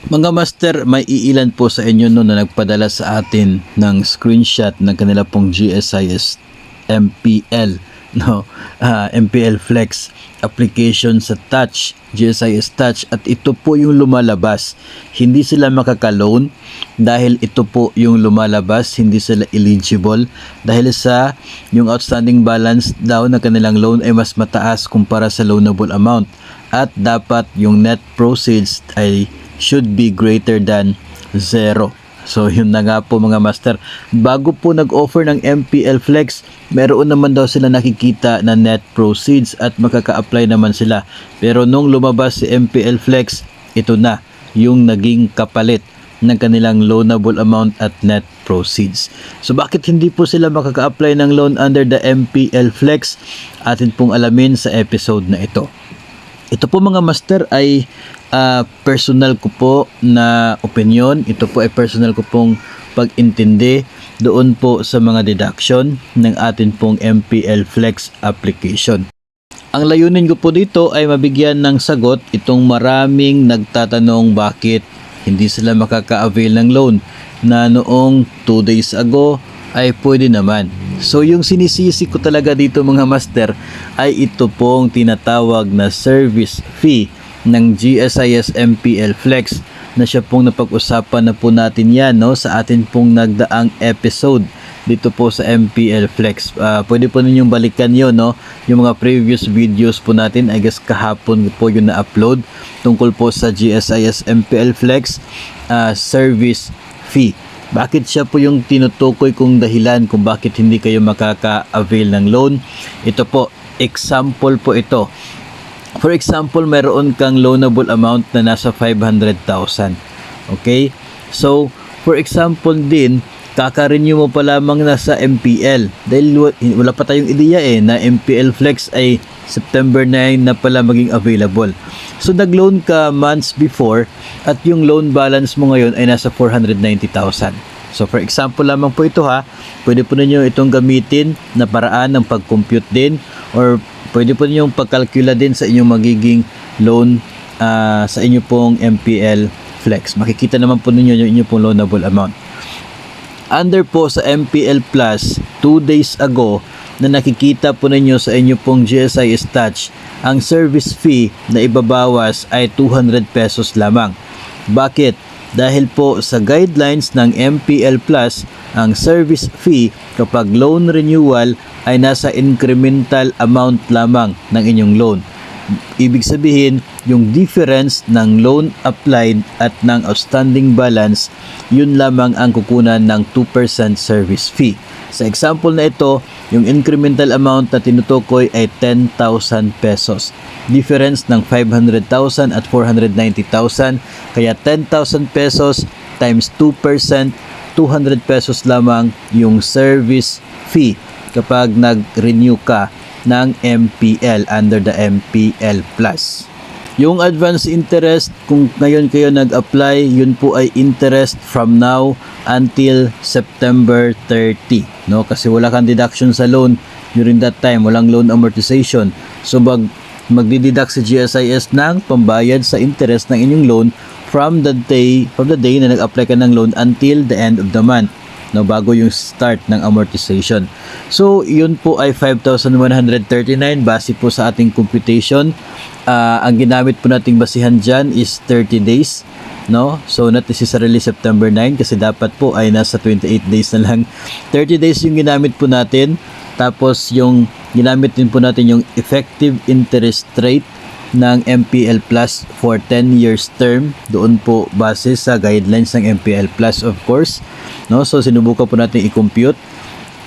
Mga master, may iilan po sa inyo no na nagpadala sa atin ng screenshot ng kanila pong GSIS MPL MPL Flex application sa Touch, GSIS Touch, at ito po yung lumalabas. Hindi sila makaka-loan dahil ito po yung lumalabas, hindi sila eligible dahil sa yung outstanding balance daw na kanilang loan ay mas mataas kumpara sa loanable amount, at dapat yung net proceeds ay should be greater than 0. So yun na nga po mga master. Bago po nag-offer ng MPL Flex, meron naman daw sila nakikita na net proceeds at makaka-apply naman sila. Pero nung lumabas si MPL Flex, ito na yung naging kapalit ng kanilang loanable amount at net proceeds. So bakit hindi po sila makaka-apply ng loan under the MPL Flex? Atin pong alamin sa episode na ito. Ito po mga master ay personal ko po na opinion. Ito po ay personal ko pong pag-intindi doon po sa mga deduction ng atin pong MPL Flex application. Ang layunin ko po dito ay mabigyan ng sagot itong maraming nagtatanong bakit hindi sila makaka-avail ng loan na noong 2 days ago ay pwede naman. So yung sinisisi ko talaga dito mga master ay ito pong tinatawag na service fee ng GSIS MPL Flex na siya pong napag-usapan na po natin yan sa atin pong nagdaang episode dito po sa MPL Flex. Pwede po ninyong balikan yun, yung mga previous videos po natin. I guess kahapon po yun na-upload tungkol po sa GSIS MPL Flex service fee. Bakit siya po yung tinutukoy kong dahilan kung bakit hindi kayo makaka-avail ng loan? Ito po, example po ito. For example, meron kang loanable amount na nasa 500,000. Okay? So, for example din, kaka-renew mo pa lamang na sa MPL. Dahil wala pa tayong ideya na MPL Flex ay September 9 na pala maging available. So, nag-loan ka months before at yung loan balance mo ngayon ay nasa 490,000. So, for example lamang po ito pwede po ninyo itong gamitin na paraan ng pag-compute din, or pwede po ninyong pagkalkula din sa inyong magiging loan sa inyo pong MPL Flex. Makikita naman po ninyo yung inyong pong loanable amount. Under po sa MPL Plus, 2 days ago, na nakikita po ninyo sa inyo pong GSIS Touch, ang service fee na ibabawas ay 200 pesos lamang. Bakit? Dahil po sa guidelines ng MPL Plus, ang service fee kapag loan renewal ay nasa incremental amount lamang ng inyong loan. Ibig sabihin, yung difference ng loan applied at ng outstanding balance, yun lamang ang kukunan ng 2% service fee. Sa example na ito, yung incremental amount na tinutukoy ay 10,000 pesos. Difference ng 500,000 at 490,000, kaya 10,000 pesos times 2%, 200 pesos lamang yung service fee kapag nag-renew ka ng MPL under the MPL Plus. Yung advance interest, kung ngayon kayo nag-apply, yun po ay interest from now until September 30. Kasi wala kang deduction sa loan during that time, walang loan amortization. So magdideduct sa GSIS ng pambayad sa interest ng inyong loan from the day na nag-apply ka ng loan until the end of the month. Bago yung start ng amortization. So, yun po ay 5,139 base po sa ating computation. Ang ginamit po nating basihan dyan is 30 days. So, not necessarily September 9 kasi dapat po ay nasa 28 days na lang. 30 days yung ginamit po natin. Tapos, yung ginamit din po natin yung effective interest rate ng MPL Plus for 10 years term, doon po base sa guidelines ng MPL Plus, of course. So sinubukan po natin i-compute.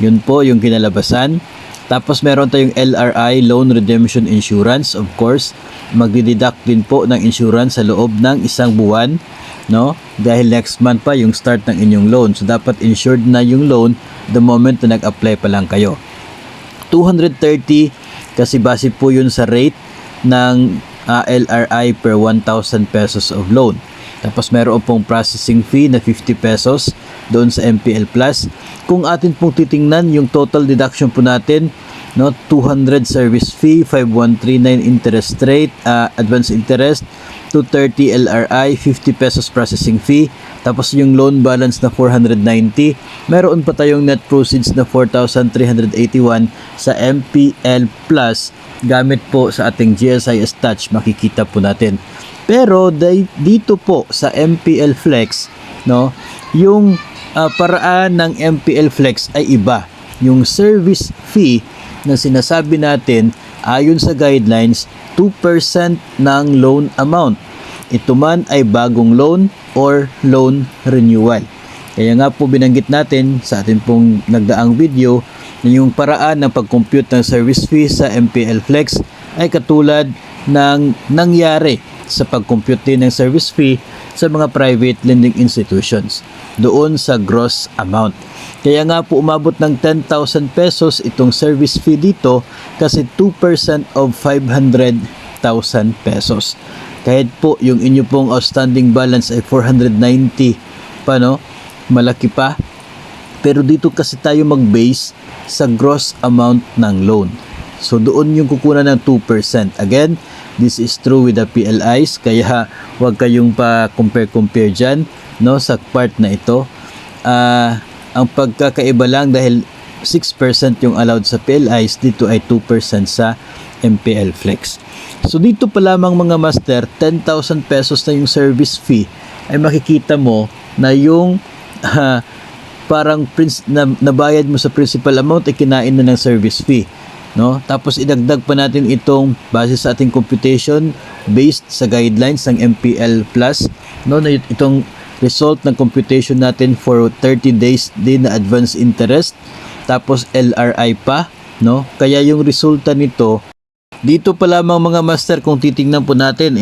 Yun po yung kinalabasan. Tapos meron tayong LRI, Loan Redemption Insurance, of course. Magdideduct din po ng insurance sa loob ng isang buwan, dahil next month pa yung start ng inyong loan. So dapat insured na yung loan the moment na nag-apply pa lang kayo. 230 kasi base po yun sa rate ng LRI per 1,000 pesos of loan. Tapos meron pong processing fee na 50 pesos doon sa MPL Plus. Kung atin pong titingnan yung total deduction po natin, no, 200 service fee, 5139 interest rate, advance interest, 230 LRI, 50 pesos processing fee, tapos yung loan balance na 490. Meron pa tayong net proceeds na 4,381 sa MPL Plus gamit po sa ating GSIS Touch, makikita po natin. Pero dito po sa MPL Flex, no, yung paraan ng MPL Flex ay iba. Yung service fee na sinasabi natin ayon sa guidelines, 2% ng loan amount. Ito man ay bagong loan or loan renewal. Kaya nga po binanggit natin sa ating pong nagdaang video na yung paraan ng pag-compute ng service fee sa MPL Flex ay katulad ng nangyari sa pag-compute din ng service fee sa mga private lending institutions doon sa gross amount. Kaya nga po umabot ng 10,000 pesos itong service fee dito kasi 2% of 500,000 pesos. Kahit po yung inyo pong outstanding balance ay 490 pa, no? Malaki pa. Pero dito kasi tayo mag-base sa gross amount ng loan. So doon yung kukunan ng 2%. Again, this is true with the PLIs, kaya huwag kayong pa compare dyan, no, sa part na ito. Ang pagkakaiba lang dahil 6% yung allowed sa PLIs, dito ay 2% sa MPL Flex. So dito pa lamang mga master, 10,000 pesos na yung service fee, ay makikita mo na yung parang nabayad mo sa principal amount ay kinain na ng service fee, no? Tapos idagdag pa natin itong base sa ating computation based sa guidelines ng MPL Plus, no, na itong result ng computation natin for 30 days din na advance interest, tapos LRI pa, no? Kaya yung resulta nito dito pa lamang mga master, kung titingnan po natin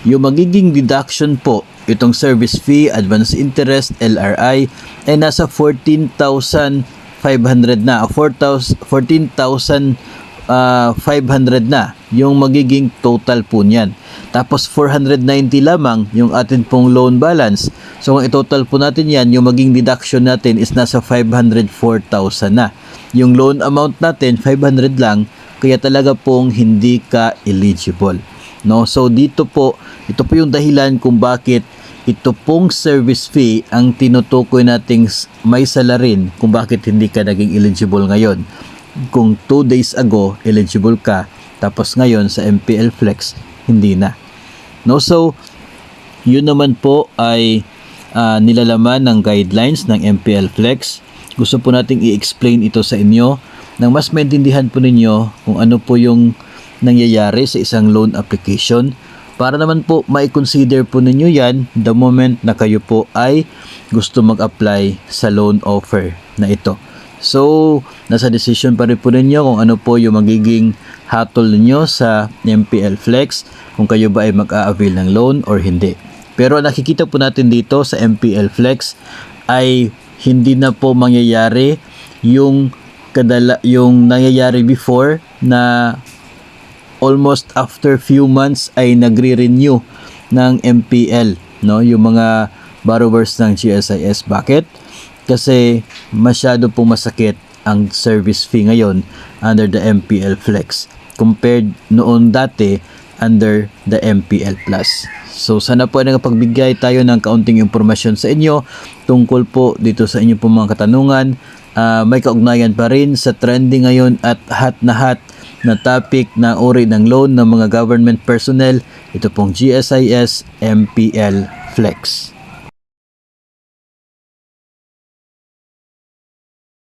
yung magiging deduction po, itong service fee, advance interest, LRI ay nasa 14,500 na, 14,500 na yung magiging total po niyan. Tapos 490 lamang yung atin pong loan balance. So kung i-total po natin yan, yung maging deduction natin is nasa 504,000 na. Yung loan amount natin 500 lang, kaya talaga pong hindi ka eligible, no? So dito po, ito po yung dahilan kung bakit ito pong service fee ang tinutukoy nating may salarin kung bakit hindi ka naging eligible ngayon. Kung 2 days ago eligible ka, tapos ngayon sa MPL Flex hindi na, no? So yun naman po ay nilalaman ng guidelines ng MPL Flex. Gusto po nating i-explain ito sa inyo nang mas maintindihan po ninyo kung ano po yung nangyayari sa isang loan application, para naman po mai-consider po ninyo yan the moment na kayo po ay gusto mag-apply sa loan offer na ito. So, nasa decision pa rin po ninyo kung ano po yung magiging hatol ninyo sa MPL Flex, kung kayo ba ay mag-a-avail ng loan or hindi. Pero nakikita po natin dito sa MPL Flex ay hindi na po mangyayari yung nangyayari before na almost after few months ay nagre-renew ng MPL, no, yung mga borrowers ng GSIS. Bakit? Kasi masyado pong masakit ang service fee ngayon under the MPL Flex compared noon dati under the MPL Plus. So sana po ay nakapagbigay tayo ng kaunting impormasyon sa inyo tungkol po dito sa inyo pong mga katanungan. May kaugnayan pa rin sa trending ngayon at hot na topic na uri ng loan ng mga government personnel, ito pong GSIS MPL Flex.